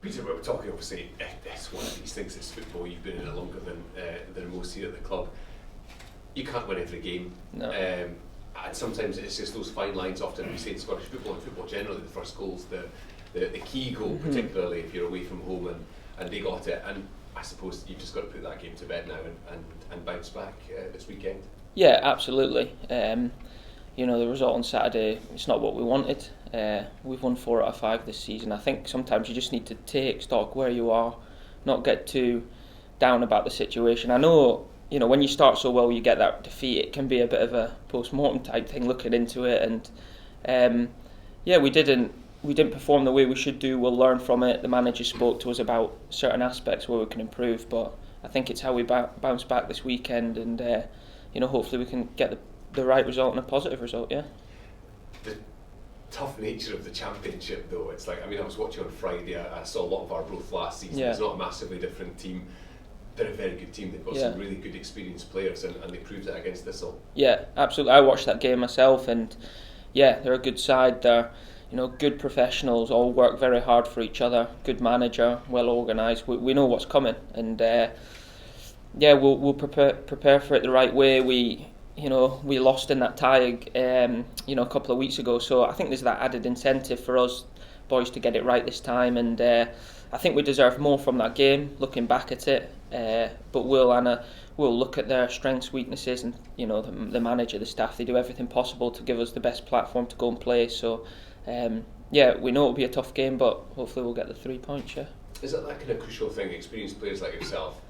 Peter, we're talking obviously, it's one of these things, it's football, you've been in it longer than most here at the club. You can't win every game. No. And sometimes it's just those fine lines. Often we say in Scottish football, and football generally, the first goal's the key goal, particularly if you're away from home and they got it. And I suppose you've just got to put that game to bed now and bounce back this weekend. Yeah, absolutely. The result on Saturday, it's not what we wanted. We've won 4 out of 5 this season. I think sometimes you just need to take stock where you are, not get too down about the situation. I know, when you start so well, you get that defeat. It can be a bit of a post-mortem type thing, looking into it. And we didn't perform the way we should do. We'll learn from it. The manager spoke to us about certain aspects where we can improve, but I think it's how we bounce back this weekend, and hopefully we can get the right result and a positive result. Yeah. The tough nature of the championship, though, it's like, I was watching on Friday. I saw a lot of Arbroath last season. Yeah. It's not a massively different team. They're a very good team. They've got some really good experienced players, and they proved it against Thistle. Yeah, absolutely. I watched that game myself, and they're a good side. They're good professionals, all work very hard for each other. Good manager, well organised. We know what's coming, and we'll prepare for it the right way. We lost in that tie, a couple of weeks ago. So I think there's that added incentive for us boys to get it right this time, and I think we deserve more from that game. Looking back at it, but we'll look at their strengths, weaknesses, and the manager, the staff. They do everything possible to give us the best platform to go and play. So. We know it'll be a tough game, but hopefully we'll get the 3 points. Yeah. Is that kind of crucial thing? Experienced players like yourself,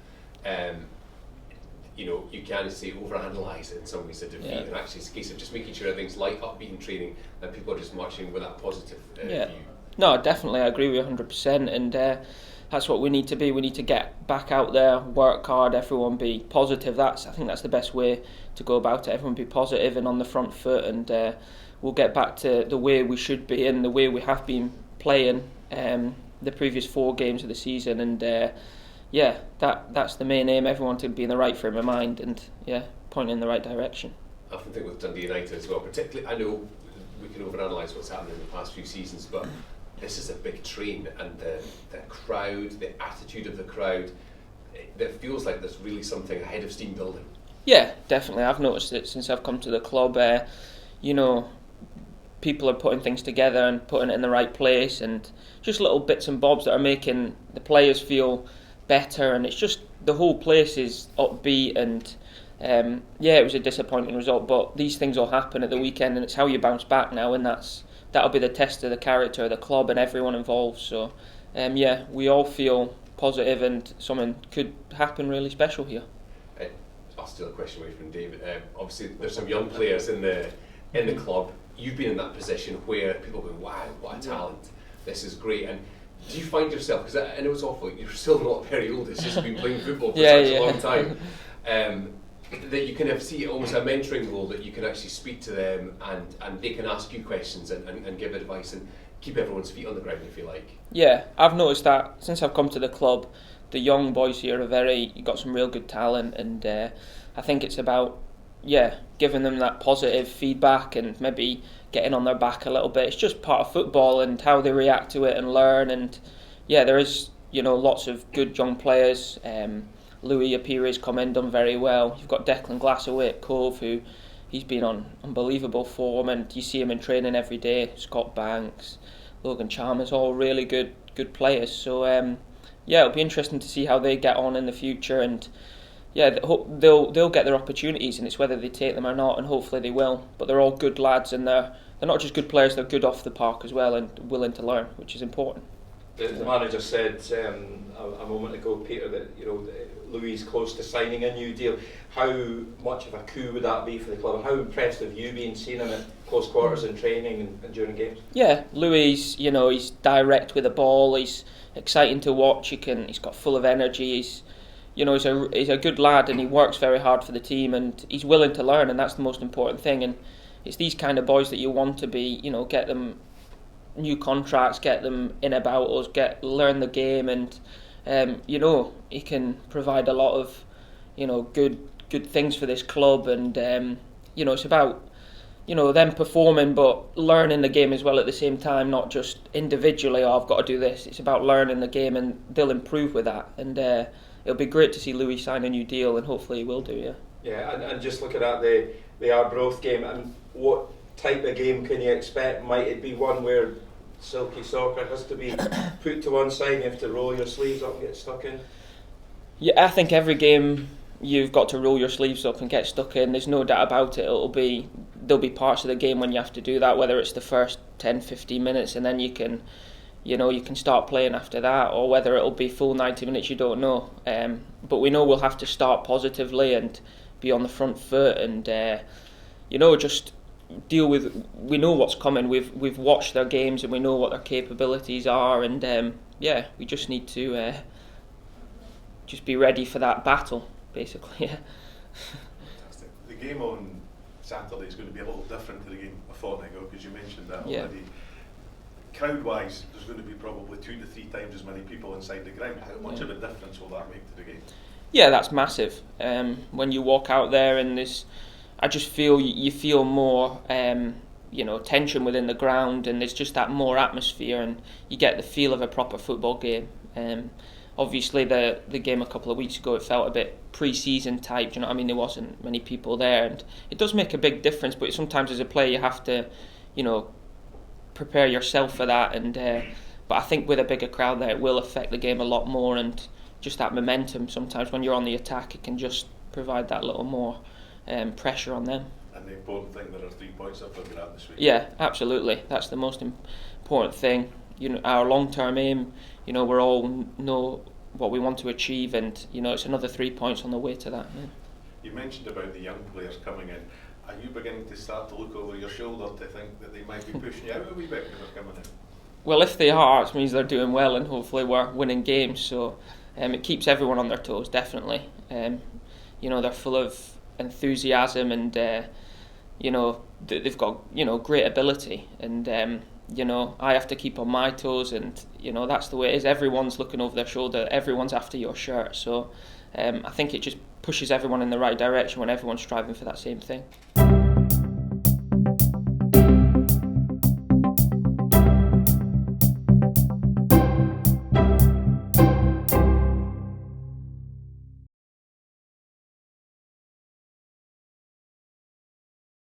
you can say overanalyse it in some ways, a defeat, and actually it's a case of just making sure everything's light, upbeat in training, and people are just marching with that positive view. No, definitely, I agree with you 100%, and that's what we need to be. We need to get back out there, work hard, everyone be positive. I think that's the best way to go about it. Everyone be positive and on the front foot, and we'll get back to the way we should be and the way we have been playing the previous 4 games of the season. And that's the main aim. Everyone to be in the right frame of mind and pointing in the right direction. I often think with Dundee United as well, particularly, I know we can overanalyse what's happened in the past few seasons, but this is a big train, and the crowd, the attitude of the crowd, it feels like there's really something ahead of steam building. Yeah, definitely. I've noticed it since I've come to the club. People are putting things together and putting it in the right place, and just little bits and bobs that are making the players feel better, and it's just the whole place is upbeat. And it was a disappointing result, but these things will happen at the weekend, and it's how you bounce back now, and that'll be the test of the character of the club and everyone involved. So we all feel positive, and something could happen really special here. I'll steal a question away from David. Obviously there's some young players in the club. You've been in that position where people go, wow, what a talent, this is great. And do you find yourself, because I know it's awful, you're still not very old, it's just been playing football for such a long time, that you kind of see almost a mentoring role, that you can actually speak to them and they can ask you questions and give advice and keep everyone's feet on the ground, if you like? Yeah, I've noticed that since I've come to the club, the young boys here you've got some real good talent, and I think it's about giving them that positive feedback and maybe getting on their back a little bit. It's just part of football and how they react to it and learn. And there is lots of good young players. Louis Apiri's come in, done very well. You've got Declan Glass away at Cove, who he's been on unbelievable form, and you see him in training every day. Scott Banks, Logan Chalmers, all really good players. So it'll be interesting to see how they get on in the future, and they'll get their opportunities, and it's whether they take them or not, and hopefully they will. But they're all good lads, and they're not just good players, they're good off the park as well, and willing to learn, which is important. The manager said a moment ago, Peter, that Louis is close to signing a new deal. How much of a coup would that be for the club, and how impressed have you been seeing him at close quarters in training and during games? Yeah, Louis, he's direct with the ball. He's exciting to watch. He's got full of energy. He's a good lad, and he works very hard for the team, and he's willing to learn, and that's the most important thing. And it's these kind of boys that you want to be, get them new contracts, get them in about us, learn the game, and he can provide a lot of good things for this club. And it's about them performing but learning the game as well at the same time, not just individually, I've got to do this. It's about learning the game, and they'll improve with that. And it'll be great to see Louis sign a new deal, and hopefully he will do, yeah. Yeah, and just looking at the Arbroath game, and what type of game can you expect? Might it be one where silky soccer has to be put to one side, you have to roll your sleeves up and get stuck in? Yeah, I think every game you've got to roll your sleeves up and get stuck in. There's no doubt about it. There'll be parts of the game when you have to do that, whether it's the first 10-15 minutes and then you can start playing after that, or whether it'll be full 90 minutes, you don't know. But we know we'll have to start positively and be on the front foot, and just deal with. We know what's coming. We've watched their games and we know what their capabilities are, and we just need to just be ready for that battle, basically. Yeah. Fantastic. The game on Saturday is going to be a little different to the game a fortnight ago, because you mentioned that already. Crowd-wise, there's going to be probably 2 to 3 times as many people inside the ground. How much of a difference will that make to the game? Yeah, that's massive. When you walk out there, and I just feel you feel more, tension within the ground, and there's just that more atmosphere, and you get the feel of a proper football game. Obviously, the game a couple of weeks ago, it felt a bit pre-season type. Do you know what I mean? There wasn't many people there, and it does make a big difference. But sometimes as a player, you have to, prepare yourself for that. And but I think with a bigger crowd there, it will affect the game a lot more, and just that momentum. Sometimes when you're on the attack, it can just provide that little more pressure on them. And the important thing, there are 3 points up for grab this week. Yeah, absolutely. That's the most important thing. Our long-term aim. We all know what we want to achieve, and it's another 3 points on the way to that. Yeah. You mentioned about the young players coming in. Are you beginning to start to look over your shoulder to think that they might be pushing you out a wee bit when they're coming in? Well, if they are, it means they're doing well, and hopefully we're winning games. So it keeps everyone on their toes, definitely. They're full of enthusiasm, and they've got great ability, and I have to keep on my toes, and that's the way it is. Everyone's looking over their shoulder, everyone's after your shirt, so I think it just pushes everyone in the right direction when everyone's striving for that same thing.